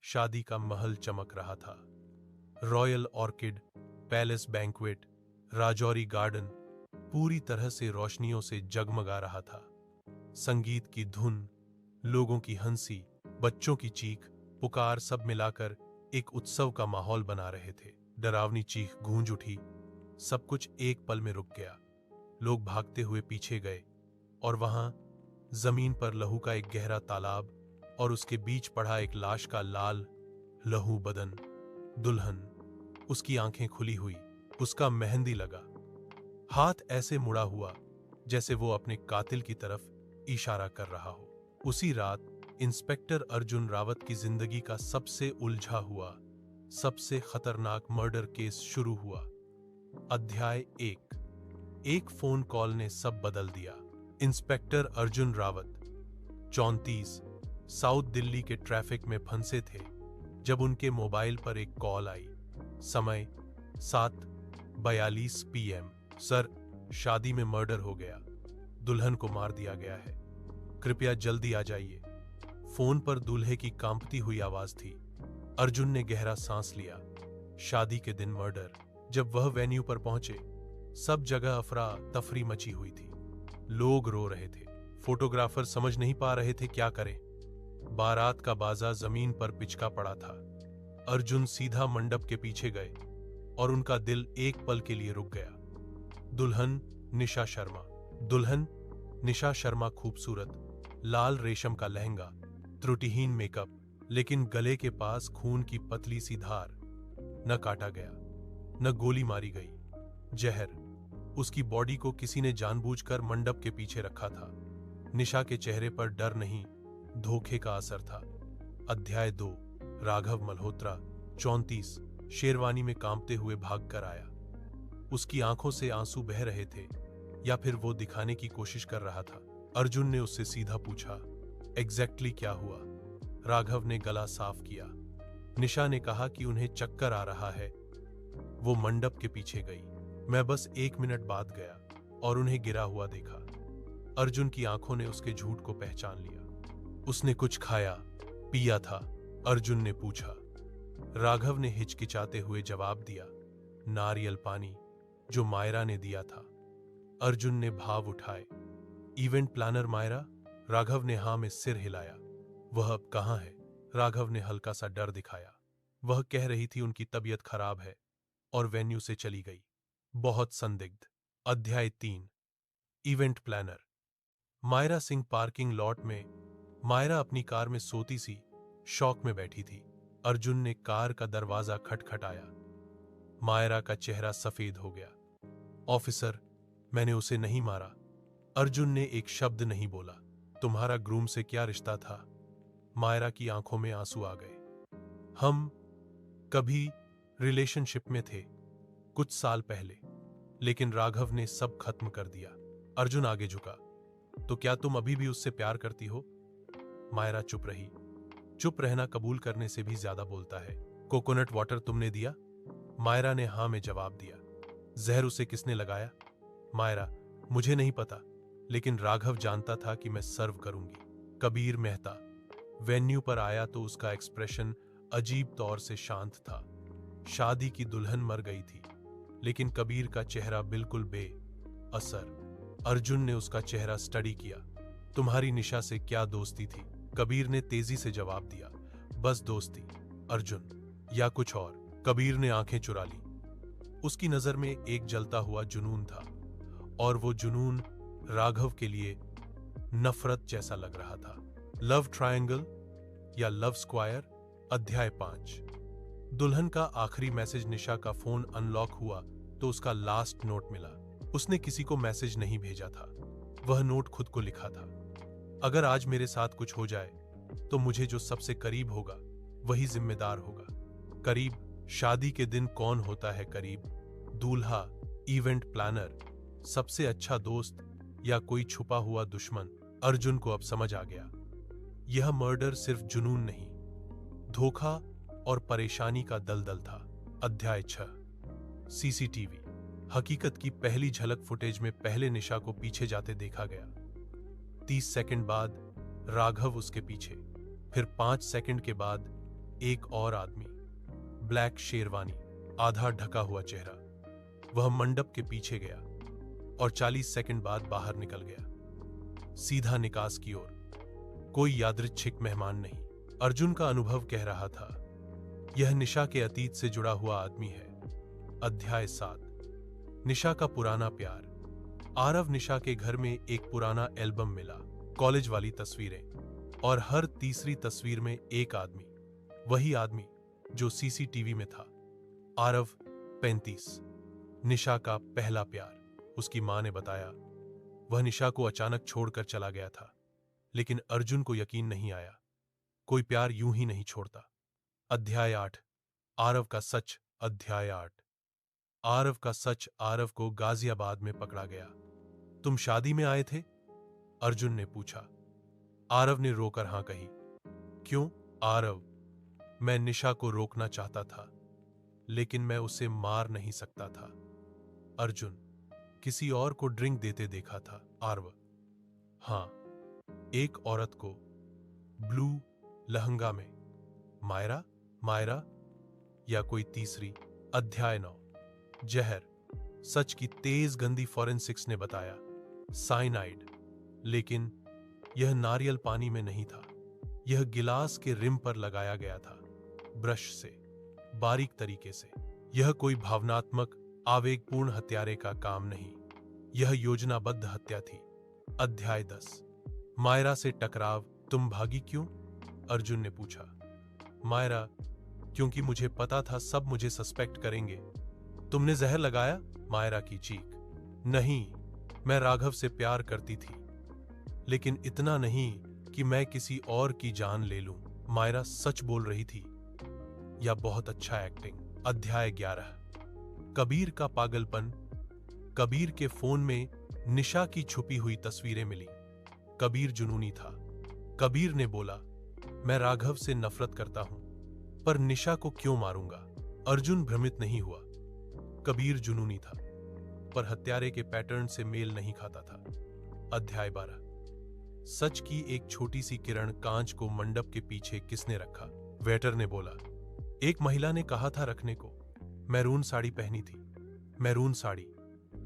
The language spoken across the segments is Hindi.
शादी का महल चमक रहा था। Royal orchid palace banquet, Rajouri garden पूरी तरह से रोशनियों से जगमगा रहा था। संगीत की धुन, लोगों की हंसी, बच्चों की चीख पुकार सब मिलाकर एक उत्सव का माहौल बना रहे थे। डरावनी चीख गूंज उठी। सब कुछ एक पल में रुक गया। लोग भागते हुए पीछे गए और वहां जमीन पर लहू का एक गहरा तालाब और उसके बीच पड़ा एक लाश का लाल लहू बदन। दुल्हन, उसकी आंखें खुली हुई, उसका मेहंदी लगा, हाथ ऐसे मुड़ा हुआ जैसे वो अपने कातिल की तरफ इशारा कर रहा हो। उसी रात इंस्पेक्टर अर्जुन रावत की जिंदगी का सबसे उलझा हुआ, सबसे खतरनाक मर्डर केस शुरू हुआ। अध्याय 1। एक फोन कॉल ने सब बदल दिया। इंस्पेक्टर अर्जुन रावत 34 साउथ दिल्ली के ट्रैफिक में फंसे थे जब उनके मोबाइल पर एक कॉल आई। समय 7:42 PM। सर, शादी में मर्डर हो गया, दुल्हन को मार दिया गया है, कृपया जल्दी आ जाइए। फोन पर दूल्हे की कांपती हुई आवाज थी। अर्जुन ने गहरा सांस लिया। शादी के दिन मर्डर। जब वह वेन्यू पर पहुंचे, सब जगह अफरा तफरी मची हुई थी। लोग रो रहे थे, फोटोग्राफर समझ नहीं पा रहे थे क्या करें। बारात का बाजा जमीन पर पिचका पड़ा था। अर्जुन सीधा मंडप के पीछे गए और उनका दिल एक पल के लिए रुक गया। दुल्हन निशा शर्मा। दुल्हन निशा शर्मा खूबसूरत, लाल रेशम का लहंगा, त्रुटिहीन मेकअप, लेकिन गले के पास खून की पतली सी धार। न काटा गया, न गोली मारी गई, जहर। उसकी बॉडी को किसी ने जानबूझकर मंडप के पीछे रखा था। निशा के चेहरे पर डर नहीं, धोखे का असर था। अध्याय 2। राघव मल्होत्रा 34 शेरवानी में कांपते हुए भागकर आया। उसकी आंखों से आंसू बह रहे थे, या फिर वो दिखाने की कोशिश कर रहा था। अर्जुन ने उससे सीधा पूछा, एग्जैक्टली क्या हुआ? राघव ने गला साफ किया। निशा ने कहा कि उन्हें चक्कर आ रहा है। वो मंडप के पीछे गई। मैं बस 1 मिनट बाद गया और उन्हें गिरा हुआ देखा। अर्जुन की आंखों ने उसके झूठ को पहचान लिया। उसने कुछ खाया, पिया था? अर्जुन ने पूछा। राघव ने हिचकिचाते हुए जवाब दिया, नारियल पानी, जो मायरा ने दिया था। अर्जुन ने भाव उठाए। Event planner Myra? राघव ने हां में सिर हिलाया। वह अब कहां है? राघव ने हल्का सा डर दिखाया। वह कह रही थी उनकी तबीयत खराब है और वेन्यू से चली गई। बहुत संदिग्ध। अध्याय 3। Event planner. Myra Singh parking lot में। मायरा अपनी कार में सोती सी शौक में बैठी थी। अर्जुन ने कार का दरवाजा खटखटाया। मायरा का चेहरा सफेद हो गया। ऑफिसर, मैंने उसे नहीं मारा। अर्जुन ने एक शब्द नहीं बोला। तुम्हारा ग्रूम से क्या रिश्ता था? मायरा की आंखों में आंसू आ गए। हम कभी रिलेशनशिप में थे, कुछ साल पहले, लेकिन राघव ने सब खत्म कर दिया। अर्जुन आगे झुका। तो क्या तुम अभी भी उससे प्यार करती हो? मायरा चुप रही। चुप रहना कबूल करने से भी ज्यादा बोलता है। कोकोनट वाटर तुमने दिया? मायरा ने हां में जवाब दिया। जहर उसे किसने लगाया? मायरा, मुझे नहीं पता, लेकिन राघव जानता था कि मैं सर्व करूंगी। कबीर मेहता। वेन्यू पर आया तो उसका एक्सप्रेशन अजीब तौर से शांत था। शादी की दुल्हन मर गई थी, लेकिन कबीर का चेहरा बिल्कुल बेअसर। अर्जुन ने उसका चेहरा स्टडी किया। तुम्हारी निशा से क्या दोस्ती थी? कबीर ने तेजी से जवाब दिया, बस दोस्ती। अर्जुन, या कुछ और? कबीर ने आंखें चुरा ली। उसकी नजर में एक जलता हुआ जुनून था, और वो जुनून राघव के लिए नफरत जैसा लग रहा था। लव ट्रायंगल या लव स्क्वायर। अध्याय 5। दुल्हन का आखिरी मैसेज। निशा का फोन अनलॉक हुआ तो उसका लास्ट नोट मिला। उसने किसी को मैसेज नहीं भेजा था। वह नोट खुद को लिखा था, अगर आज मेरे साथ कुछ हो जाए तो मुझे जो सबसे करीब होगा वही जिम्मेदार होगा। करीब? शादी के दिन कौन होता है करीब? दूल्हा, इवेंट प्लानर, सबसे अच्छा दोस्त, या कोई छुपा हुआ दुश्मन? अर्जुन को अब समझ आ गया। यह मर्डर सिर्फ जुनून नहीं, धोखा और परेशानी का दलदल था। अध्याय 6। सीसीटीवी। हकीकत की पहली झलक फुटेज में पहले निशा को पीछे जाते देखा गया। 30 सेकंड बाद राघव उसके पीछे, फिर 5 सेकंड के बाद एक और आदमी, ब्लैक शेरवानी, आधा ढका हुआ चेहरा। वह मंडप के पीछे गया और 40 सेकंड बाद बाहर निकल गया, सीधा निकास की ओर। कोई यादृच्छिक मेहमान नहीं। अर्जुन का अनुभव कह रहा था, यह निशा के अतीत से जुड़ा हुआ आदमी है। अध्याय 7। निशा का पुराना प्यार। आरव निशा के घर में एक पुराना एल्बम मिला, कॉलेज वाली तस्वीरें, और हर तीसरी तस्वीर में एक आदमी, वही आदमी जो सीसीटीवी में था। आरव 35, निशा का पहला प्यार। उसकी मां ने बताया वह निशा को अचानक छोड़कर चला गया था, लेकिन अर्जुन को यकीन नहीं आया। कोई प्यार यूं ही नहीं छोड़ता। अध्याय 8। आरव का सच। अध्याय 8। आरव का सच। आरव को गाजियाबाद में पकड़ा गया। तुम शादी में आए थे? अर्जुन ने पूछा। आरव ने रोकर हां कही। क्यों? आरव, मैं निशा को रोकना चाहता था, लेकिन मैं उसे मार नहीं सकता था। अर्जुन, किसी और को ड्रिंक देते देखा था? आरव, हां, एक औरत को, ब्लू लहंगा में। मायरा? मायरा या कोई तीसरी? अध्याय 9। जहर। सच की तेज गंदी फॉरेंसिक्स ने बताया साइनाइड, लेकिन यह नारियल पानी में नहीं था। यह गिलास के रिम पर लगाया गया था, ब्रश से, बारीक तरीके से। यह कोई भावनात्मक, आवेगपूर्ण हत्यारे का काम नहीं, यह योजनाबद्ध हत्या थी। अध्याय 10। मायरा से टकराव। तुम भागी क्यों? अर्जुन ने पूछा। मायरा, क्योंकि मुझे पता था सब मुझे सस्पेक्ट करेंगे। तुमने जहर लगाया? मायरा की चीख। नहीं, मैं राघव से प्यार करती थी, लेकिन इतना नहीं कि मैं किसी और की जान ले लूं। मायरा सच बोल रही थी, या बहुत अच्छा एक्टिंग। अध्याय 11। कबीर का पागलपन। कबीर के फोन में निशा की छुपी हुई तस्वीरें मिली। कबीर जुनूनी था। कबीर ने बोला, मैं राघव से नफरत करता हूं, पर निशा को क्यों मारूंगा? अर्जुन भ्रमित नहीं हुआ। कबीर जुनूनी था, पर हत्यारे के पैटर्न से मेल नहीं खाता था। अध्याय 12। सच की एक छोटी सी किरण। कांच को मंडप के पीछे किसने रखा? वेटर ने बोला। एक महिला ने कहा था रखने को। मैरून साड़ी पहनी थी। मैरून साड़ी।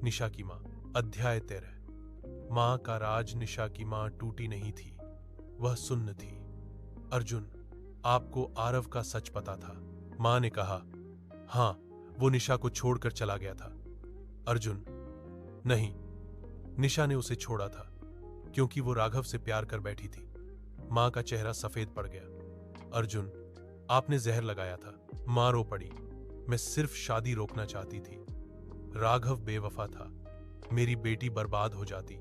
निशा की मां। अध्याय 13। मां का राज। निशा की मां टूटी नहीं थी, वह सुन्न थी। अर्जुन, आपको आरव का सच पता था? मां ने कहा, हां, वो निशा को छोड़कर चला गया था। अर्जुन, नहीं, निशा ने उसे छोड़ा था, क्योंकि वो राघव से प्यार कर बैठी थी। मां का चेहरा सफेद पड़ गया। अर्जुन, आपने जहर लगाया था। मां रो पड़ी। मैं सिर्फ शादी रोकना चाहती थी। राघव बेवफा था, मेरी बेटी बर्बाद हो जाती।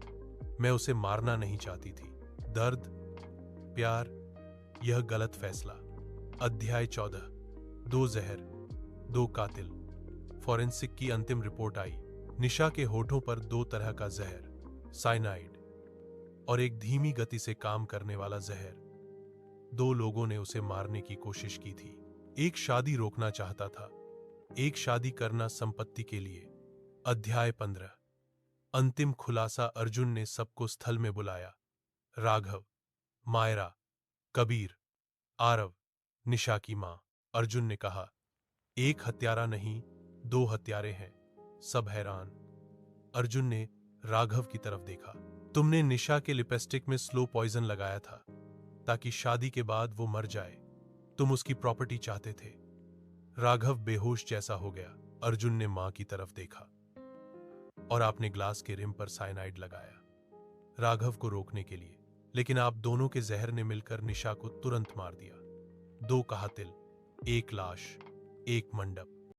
मैं उसे मारना नहीं चाहती थी। दर्द, प्यार, यह गलत फैसला। अध्याय 14। 2 जहर, 2 कातिल। फॉरेंसिक की अंतिम रिपोर्ट आई। निशा के होठों पर 2 तरह का जहर, साइनाइड और एक धीमी गति से काम करने वाला जहर। 2 लोगों ने उसे मारने की कोशिश की थी। एक शादी रोकना चाहता था, एक शादी करना संपत्ति के लिए। अध्याय 15। अंतिम खुलासा। अर्जुन ने सबको स्थल में बुलाया। राघव, मायरा, कबीर, आरव, निशा की मां। अर्जुन ने कहा, एक हत्यारा नहीं, 2 हत्यारे हैं। सब हैरान। अर्जुन ने राघव की तरफ देखा। तुमने निशा के लिपस्टिक में स्लो पॉइजन लगाया था, ताकि शादी के बाद वो मर जाए। तुम उसकी प्रॉपर्टी चाहते थे। राघव बेहोश जैसा हो गया। अर्जुन ने मां की तरफ देखा। और आपने ग्लास के रिम पर साइनाइड लगाया, राघव को रोकने के लिए, लेकिन आप दोनों के जहर ने मिलकर निशा को तुरंत मार दिया। 2 कातिल, 1 लाश, 1 मंडप।